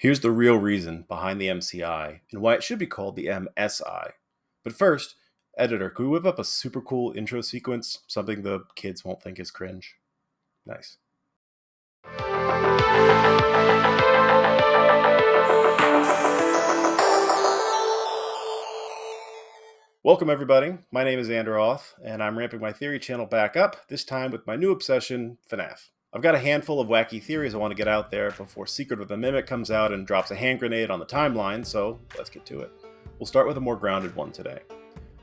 Here's the real reason behind the MCI and why it should be called the MSI. But first, editor, could we whip up a super cool intro sequence, something the kids won't think is cringe? Nice. Welcome everybody, my name is Androth, and I'm ramping my theory channel back up, this time with my new obsession, FNAF. I've got a handful of wacky theories I want to get out there before Secret of the Mimic comes out and drops a hand grenade on the timeline, so let's get to it. We'll start with a more grounded one today.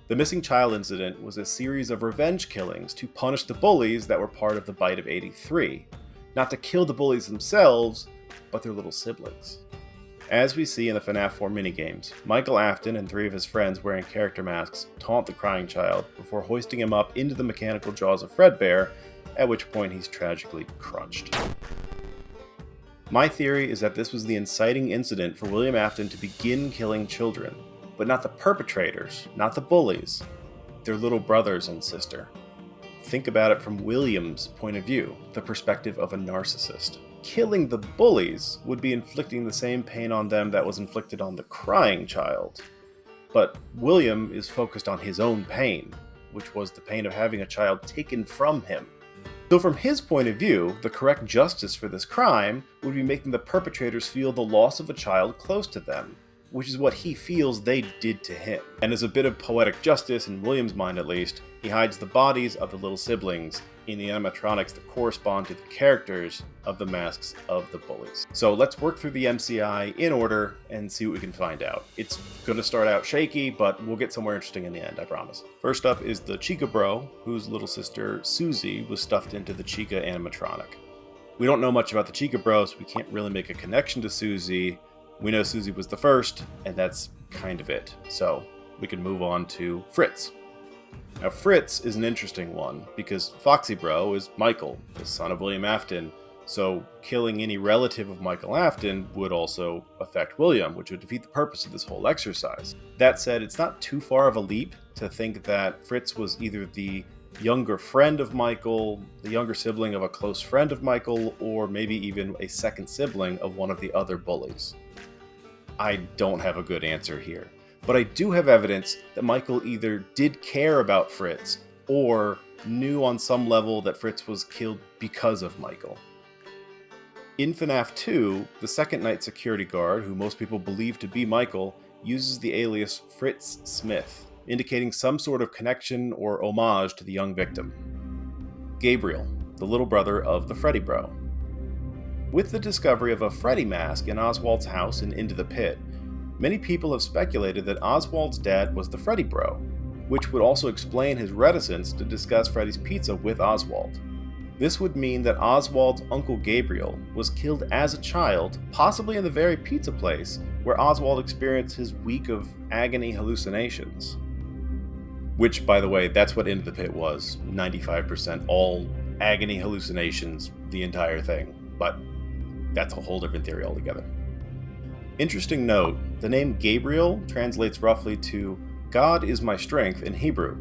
The missing child incident was a series of revenge killings to punish the bullies that were part of the Bite of 83. Not to kill the bullies themselves, but their little siblings. As we see in the FNAF 4 minigames, Michael Afton and three of his friends wearing character masks taunt the crying child before hoisting him up into the mechanical jaws of Fredbear, at which point he's tragically crunched. My theory is that this was the inciting incident for William Afton to begin killing children, but not the perpetrators, not the bullies, their little brothers and sister. Think about it from William's point of view, the perspective of a narcissist. Killing the bullies would be inflicting the same pain on them that was inflicted on the crying child. But William is focused on his own pain, which was the pain of having a child taken from him. So from his point of view, the correct justice for this crime would be making the perpetrators feel the loss of a child close to them, which is what he feels they did to him. And as a bit of poetic justice, in William's mind at least, he hides the bodies of the little siblings in the animatronics that correspond to the characters of the masks of the bullies. So let's work through the MCI in order and see what we can find out. It's gonna start out shaky, but we'll get somewhere interesting in the end, I promise. First up is the Chica Bro, whose little sister Susie was stuffed into the Chica animatronic. We don't know much about the Chica Bro, so we can't really make a connection to Susie. We know Susie was the first, and that's kind of it. So we can move on to Fritz. Now Fritz is an interesting one, because Foxy Bro is Michael, the son of William Afton, so killing any relative of Michael Afton would also affect William, which would defeat the purpose of this whole exercise. That said, it's not too far of a leap to think that Fritz was either the younger friend of Michael, the younger sibling of a close friend of Michael, or maybe even a second sibling of one of the other bullies. I don't have a good answer here, but I do have evidence that Michael either did care about Fritz or knew on some level that Fritz was killed because of Michael. In FNAF 2, the second night security guard, who most people believe to be Michael, uses the alias Fritz Smith, indicating some sort of connection or homage to the young victim. Gabriel, the little brother of the Freddy Bro. With the discovery of a Freddy mask in Oswald's house in Into the Pit, many people have speculated that Oswald's dad was the Freddy Bro, which would also explain his reticence to discuss Freddy's pizza with Oswald. This would mean that Oswald's uncle Gabriel was killed as a child, possibly in the very pizza place where Oswald experienced his week of agony hallucinations. Which, by the way, that's what Into the Pit was, 95% all agony hallucinations, the entire thing. But that's a whole different theory altogether. Interesting note, the name Gabriel translates roughly to God is my strength in Hebrew,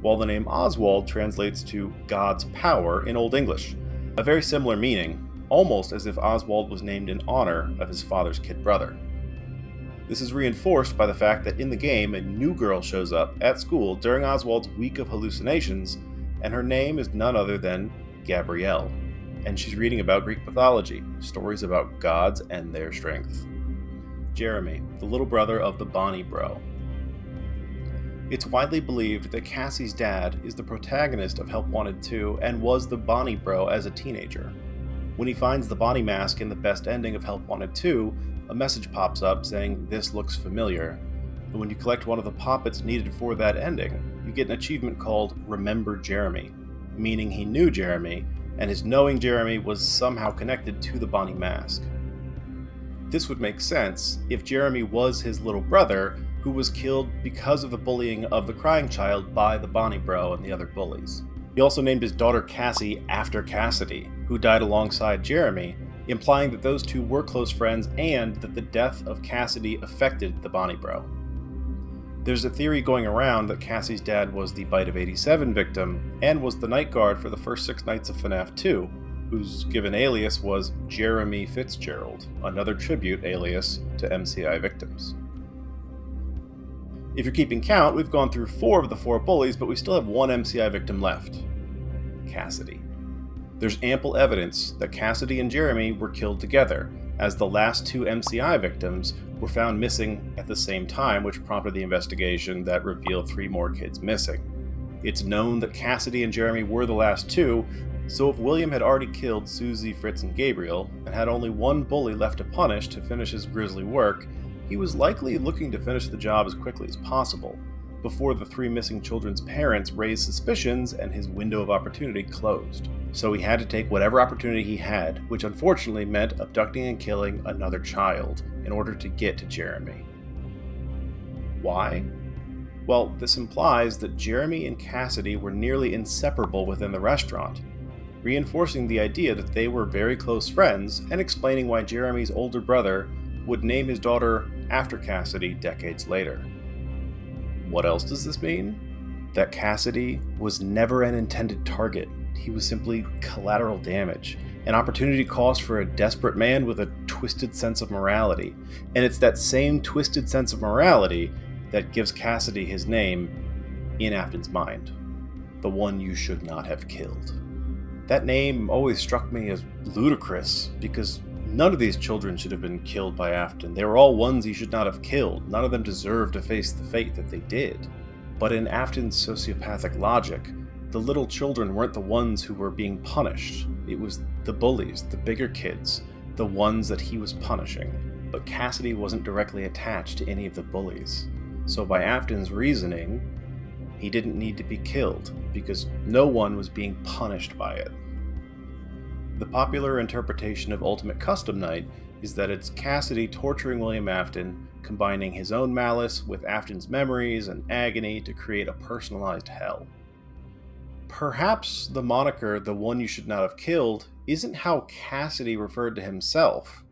while the name Oswald translates to God's power in Old English. A very similar meaning, almost as if Oswald was named in honor of his father's kid brother. This is reinforced by the fact that in the game, a new girl shows up at school during Oswald's week of hallucinations, and her name is none other than Gabrielle. And she's reading about Greek mythology, stories about gods and their strength. Jeremy, the little brother of the Bonnie Bro. It's widely believed that Cassie's dad is the protagonist of Help Wanted 2 and was the Bonnie Bro as a teenager. When he finds the Bonnie mask in the best ending of Help Wanted 2, a message pops up saying, "This looks familiar." And when you collect one of the poppets needed for that ending, you get an achievement called Remember Jeremy, meaning he knew Jeremy, and his knowing Jeremy was somehow connected to the Bonnie mask. This would make sense if Jeremy was his little brother who was killed because of the bullying of the crying child by the Bonnie Bro and the other bullies. He also named his daughter Cassie after Cassidy, who died alongside Jeremy, implying that those two were close friends and that the death of Cassidy affected the Bonnie Bro. There's a theory going around that Cassie's dad was the Bite of 87 victim and was the night guard for the first 6 nights of FNAF 2, whose given alias was Jeremy Fitzgerald, another tribute alias to MCI victims. If you're keeping count, we've gone through 4 of the 4 bullies, but we still have 1 MCI victim left: Cassidy. There's ample evidence that Cassidy and Jeremy were killed together, as the last 2 MCI victims were found missing at the same time, which prompted the investigation that revealed 3 more kids missing. It's known that Cassidy and Jeremy were the last 2, so if William had already killed Susie, Fritz, and Gabriel, and had only 1 bully left to punish to finish his grisly work, he was likely looking to finish the job as quickly as possible, before the 3 missing children's parents raised suspicions and his window of opportunity closed. So he had to take whatever opportunity he had, which unfortunately meant abducting and killing another child in order to get to Jeremy. Why? Well, this implies that Jeremy and Cassidy were nearly inseparable within the restaurant, reinforcing the idea that they were very close friends and explaining why Jeremy's older brother would name his daughter after Cassidy decades later. What else does this mean? That Cassidy was never an intended target. He was simply collateral damage, an opportunity cost for a desperate man with a twisted sense of morality. And it's that same twisted sense of morality that gives Cassidy his name in Afton's mind: the one you should not have killed. That name always struck me as ludicrous, because none of these children should have been killed by Afton. They were all ones he should not have killed. None of them deserved to face the fate that they did. But in Afton's sociopathic logic, the little children weren't the ones who were being punished. It was the bullies, the bigger kids, the ones that he was punishing. But Cassidy wasn't directly attached to any of the bullies. So by Afton's reasoning, he didn't need to be killed, because no one was being punished by it. The popular interpretation of Ultimate Custom Night is that it's Cassidy torturing William Afton, combining his own malice with Afton's memories and agony to create a personalized hell. Perhaps the moniker, the one you should not have killed, isn't how Cassidy referred to himself,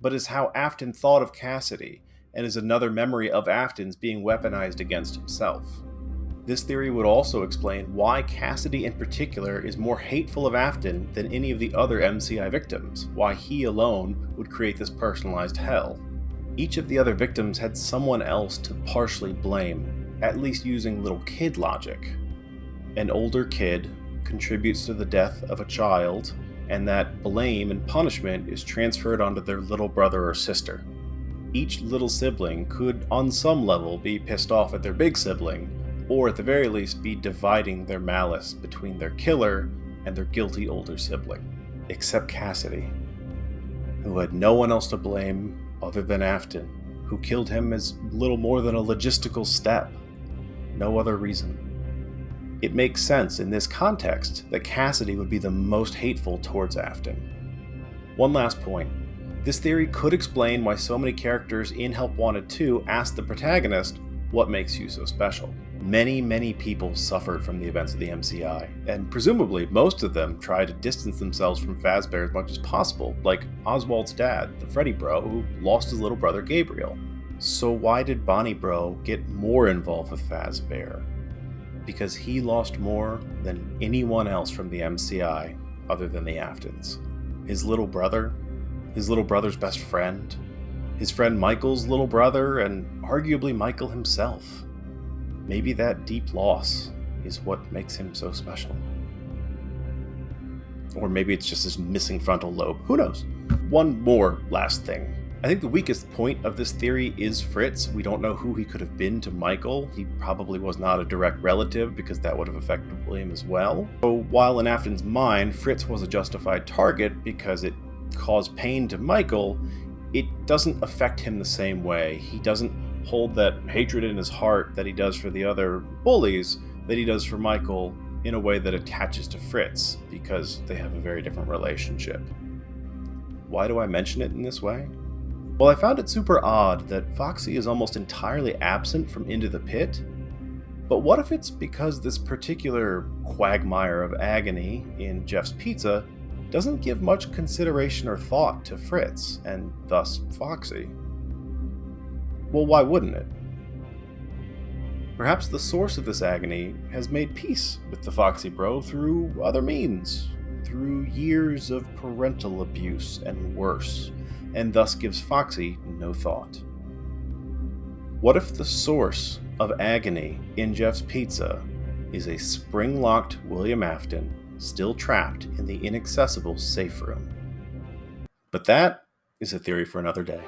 but is how Afton thought of Cassidy, and is another memory of Afton's being weaponized against himself. This theory would also explain why Cassidy in particular is more hateful of Afton than any of the other MCI victims, why he alone would create this personalized hell. Each of the other victims had someone else to partially blame, at least using little kid logic. An older kid contributes to the death of a child, and that blame and punishment is transferred onto their little brother or sister. Each little sibling could, on some level, be pissed off at their big sibling, or at the very least be dividing their malice between their killer and their guilty older sibling. Except Cassidy, who had no one else to blame other than Afton, who killed him as little more than a logistical step. No other reason. It makes sense in this context that Cassidy would be the most hateful towards Afton. One last point. This theory could explain why so many characters in Help Wanted 2 asked the protagonist, "What makes you so special?" Many people suffered from the events of the MCI, and presumably most of them tried to distance themselves from Fazbear as much as possible, like Oswald's dad, the Freddy Bro, who lost his little brother Gabriel. So why did Bonnie Bro get more involved with Fazbear? Because he lost more than anyone else from the MCI other than the Aftons. His little brother, his little brother's best friend, his friend Michael's little brother, and arguably Michael himself. Maybe that deep loss is what makes him so special. Or maybe it's just his missing frontal lobe. Who knows? One more last thing. I think the weakest point of this theory is Fritz. We don't know who he could have been to Michael. He probably was not a direct relative, because that would have affected William as well. So while in Afton's mind, Fritz was a justified target because it caused pain to Michael, it doesn't affect him the same way. He doesn't hold that hatred in his heart that he does for the other bullies that he does for Michael in a way that attaches to Fritz, because they have a very different relationship. Why do I mention it in this way? Well, I found it super odd that Foxy is almost entirely absent from Into the Pit, but what if it's because this particular quagmire of agony in Jeff's Pizza doesn't give much consideration or thought to Fritz, and thus Foxy? Well, why wouldn't it? Perhaps the source of this agony has made peace with the Foxy Bro through other means. through years of parental abuse and worse, and thus gives Foxy no thought? What if the source of agony in Jeff's pizza is a spring-locked William Afton still trapped in the inaccessible safe room? But that is a theory for another day.